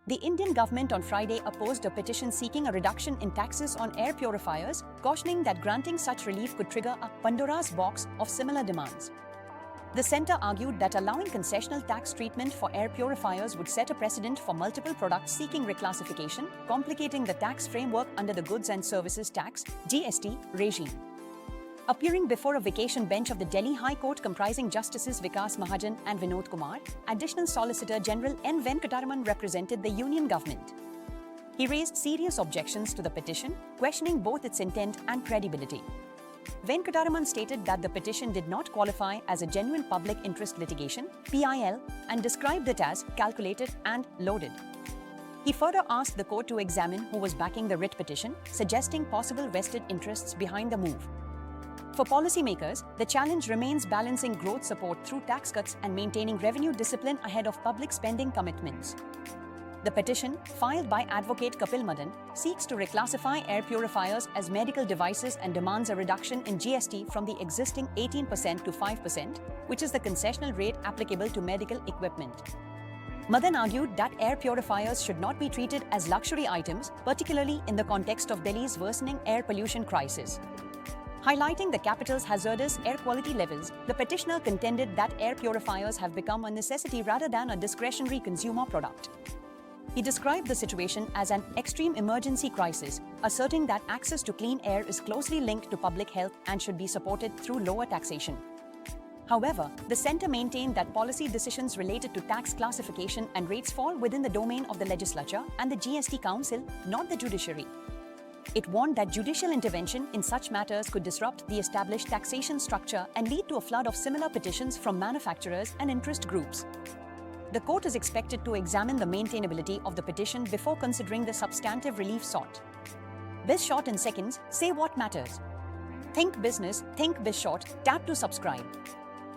The Indian government on Friday opposed a petition seeking a reduction in taxes on air purifiers, cautioning that granting such relief could trigger a Pandora's box of similar demands. The centre argued that allowing concessional tax treatment for air purifiers would set a precedent for multiple products seeking reclassification, complicating the tax framework under the Goods and Services Tax (GST) regime. Appearing before a vacation bench of the Delhi High Court comprising Justices Vikas Mahajan and Vinod Kumar, Additional Solicitor General N. Venkataraman represented the union government. He raised serious objections to the petition, questioning both its intent and credibility. Venkataraman stated that the petition did not qualify as a genuine public interest litigation (PIL) and described it as calculated and loaded. He further asked the court to examine who was backing the writ petition, suggesting possible vested interests behind the move. For policymakers, the challenge remains balancing growth support through tax cuts and maintaining revenue discipline ahead of public spending commitments. The petition, filed by advocate Kapil Madan, seeks to reclassify air purifiers as medical devices and demands a reduction in GST from the existing 18% to 5%, which is the concessional rate applicable to medical equipment. Madan argued that air purifiers should not be treated as luxury items, particularly in the context of Delhi's worsening air pollution crisis. Highlighting the capital's hazardous air quality levels, the petitioner contended that air purifiers have become a necessity rather than a discretionary consumer product. He described the situation as an extreme emergency crisis, asserting that access to clean air is closely linked to public health and should be supported through lower taxation. However, the centre maintained that policy decisions related to tax classification and rates fall within the domain of the legislature and the GST Council, not the judiciary. It warned that judicial intervention in such matters could disrupt the established taxation structure and lead to a flood of similar petitions from manufacturers and interest groups. The court is expected to examine the maintainability of the petition before considering the substantive relief sought. BizShort in seconds, say what matters. Think business, think BizShort, tap to subscribe.